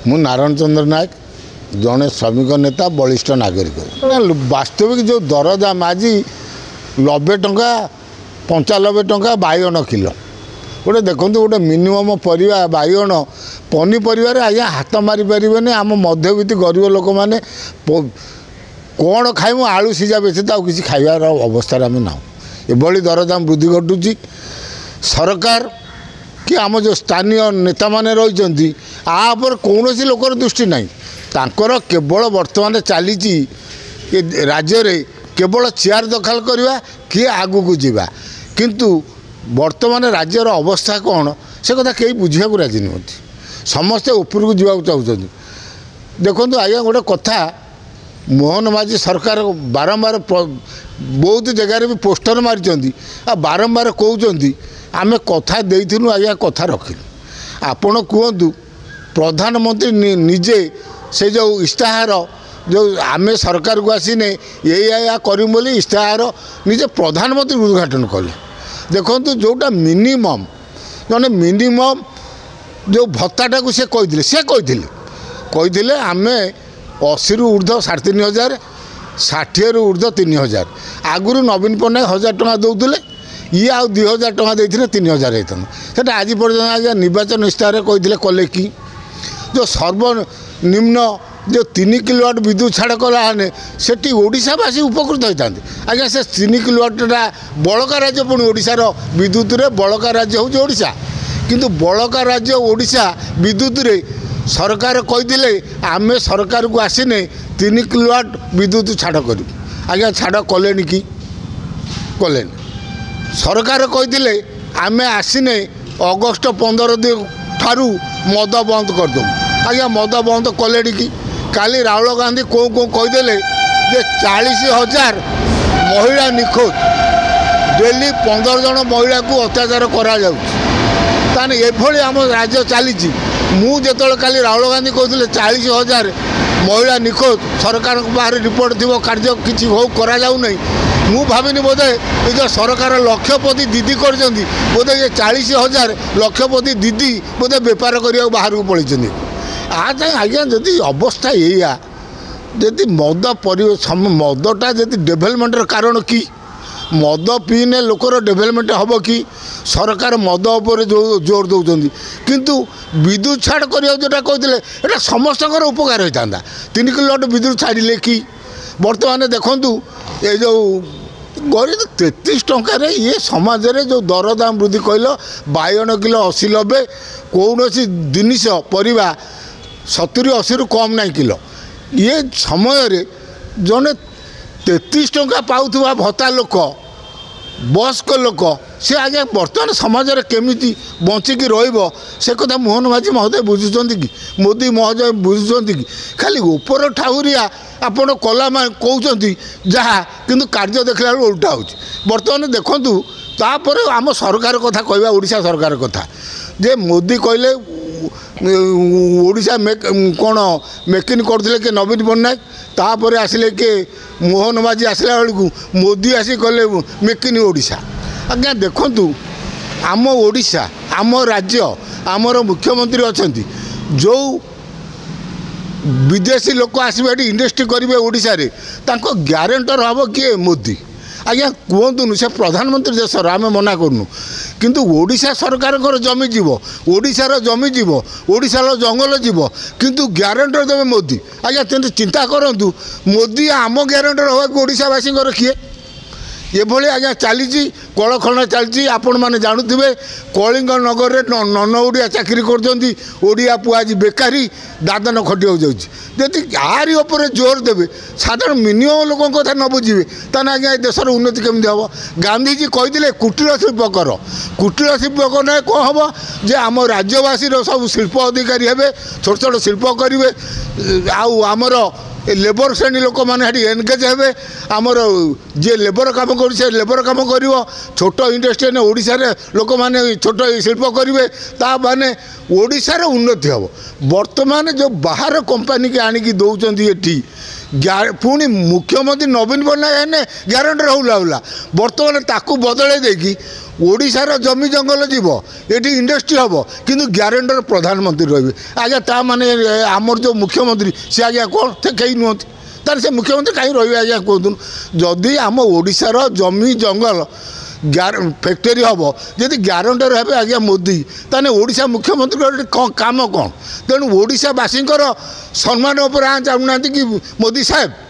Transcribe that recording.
मु नारायण चंद्र नायक जड़े श्रमिक नेता बलिष्ठ नागरिक वास्तविक जो दरदाम आज 90 टंका 95 टंका बाइगण किलो गोटे देखो गोटे मिनिमम परिवा बाइगण पनीपर आज्ञा हाथ मारी पारे आम मध्यवित्त गरीब लोक मैंने कौन खाइमु आलू सीझा व्यतीत आ किसी खाइबार अवस्था आम ना एभली दरदाम वृद्धि घटुची सरकार कि आम जो स्थानीय नेता माने रही आपर कौन लोकर दृष्टि नहीं तांकर केवल वर्तमान चली राज्य रे केवल चेयर दखल करवा किए आगू को जीवा किंतु वर्तमान राज्यर अवस्था कौन से कथा कहीं बुझा राजी नुहति समस्ते उपरको जावाक चाहते देखो आज्ञा गोटे कथा मोहन माझी सरकार बारंबार बहुत जगार भी पोस्टर मारी बारंबार कहते आमे कथा देइथिनु आज्ञा कथा रखिलु आपण कहतु प्रधानमंत्री निजे से जो इस्ताहार जो आमे सरकार को आसीने या करूँ बोली इस्ताहार निजे प्रधानमंत्री उद्घाटन कले देखो जोटा मिनिमम जने मिनिमम जो भत्ताटा को से कही आमे 80 रु ऊर्ध्व 3500 60 रु ऊर्ध्व 3000 आगुरी नवीन पट्टनायक 1000 टଙ୍କା दौले ये आ 2000 टଙ୍କା देते 3000 होता आज पर्यटन आज्ञा निर्वाचन इस्ताहार कही कले कि जो सर्वनिम्न जो 3 किलोवाट विद्युत छाड़ कलाने से ओडिशावासी उपकृत होता आज्ञा से 3 किलोवाटा बड़का राज्य पुणी ओडिशार विद्युत रे बड़का राज्य हूँ ओडिशा किंतु बड़का राज्य ओडिशा विद्युत रे सरकार कही आमे सरकार को आसीने 3 किलोवाट विद्युत छाड़ करूँ आज्ञा छाड़ कले कि कले सरकार कही आमे आसीने अगस्ट 15 दिन ठारू मद बंद करदे आज्ञा मद बंद कले कि काली राहुल गांधी कौन कहीदे जे 40,000 महिला निखोज डेली 15 जन महिला को अत्याचार करा ताने एभली आम राज्य चली मुझे काली राहुल गांधी कहते 40,000 महिला निखोज सरकार बाहर रिपोर्ट थी कार्य किसी हो करा जाऊ नहीं मु भाविनी बोधे जो सरकार लक्षपति दीदी कर बोधे ये 40,000 लक्षपति दीदी बोधे बेपार करने बाहर को पलि आज आज्ञा जदि अवस्था या जदि मद परिवेश मदटा जदि डेभलपमेंटर कारण कि मद पीने लोकर डेभलपमेंट हम कि सरकार मद उपर जोर दौरान किंतु विद्युत छाड़ करने जोटा कहते यहाँ समस्त उपकार होता 3 किलोवाट विद्युत छाड़े कि बर्तमान देखूँ ये जो गरीब 33 टंकार ये समाज में जो दरदाम वृद्धि कहल बाइगण किलो 80-90 कौन जिनिस परिवा 70-80 रु कम ना किलो ये समय जड़े 33 टंका पाउथुवा भत्ता लोक बयस्क लोक सी आगे बर्तमान समाज में केमी बचिकी से कथा मोहन माझी महोदय बुझुंट कि मोदी महोदय बुझुंट कि खाली ऊपर ठाउरिया आपण कला कहते जहाँ किंतु कार्य देखला उल्टा हो बर्तमान देखूँ तापर आम सरकार कथा कहवा ओडिशा सरकार कथा जे मोदी कहले ओडिशा कौन मेकिन करते कि नवीन पट्टनायक तापर आसिले के मोहन माझी आसला बेलू मोदी आसी कहले मेकिन ओडिशा आज्ञा देखूँ आम ओडिशा आम राज्य आमर मुख्यमंत्री अच्छा जो विदेशी लोक आसवे इंडस्ट्री करेंगे ओडिशा रे तांको ग्यारंटर हम किए मोदी आज्ञा कहतुन से प्रधानमंत्री देशर आम मना करूँ किंतु ओडिशा सरकार जमी जीव ओडिशार जमी जीव ओडिशार जंगल जीव किंतु ग्यारंटर देवे मोदी आज्ञा चिंता करूँ मोदी आम ग्यारंटर हवा ओडिशावासी किए एभली आज्ञा चली कलखना चलती आपण मैंने जानूे कलिंग नगर में नन ओडिया चाकरी करिया पुआ आज बेकारी दादन खटी हो जाती आरी उपर जोर देवे साधारण मिनिमम लोक कथा न बुझे ताने आज्ञा देशर उन्नति केमती हम गांधीजी कही कुटीर शिल्प कर कुटीर शिल्प कले कौन हम जे आम राज्यवासी सब शिल्प अधिकारी हे छोट छोट शिल्प करेंगे आमर लेबर श्रेणी लोक मैंने एनगेज हे आमर जी लेबर कम कर लेबर कम कर छोट इंडस्ट्री ने ओडिशा रे लोक मैंने छोट शिल्प करेंगे ताने ओडिशार उन्नति हम वर्तमान जो बाहर कंपनी के आनिकी दौरान ये पुणी मुख्यमंत्री नवीन पट्टनायक ग्यारंटर होला बर्तमान ताकू बदल देकी ओडिशार जमी जंगल जीव ये इंडस्ट्री हम किंतु ग्यारंटर प्रधानमंत्री रही आज्ञा ता माने आमर जो मुख्यमंत्री सी आज्ञा कौन कहीं नुहति तार से मुख्यमंत्री कहीं रही आज्ञा कहतु जदि आम ओडिशार जमी जंगल फैक्टरी हम जदि ग्यारंटर हे आज्ञा मोदी ताने ओडिशा मुख्यमंत्री काम कौन तेणु ओडिशावासी सम्मान उपर चाहूना कि मोदी साहेब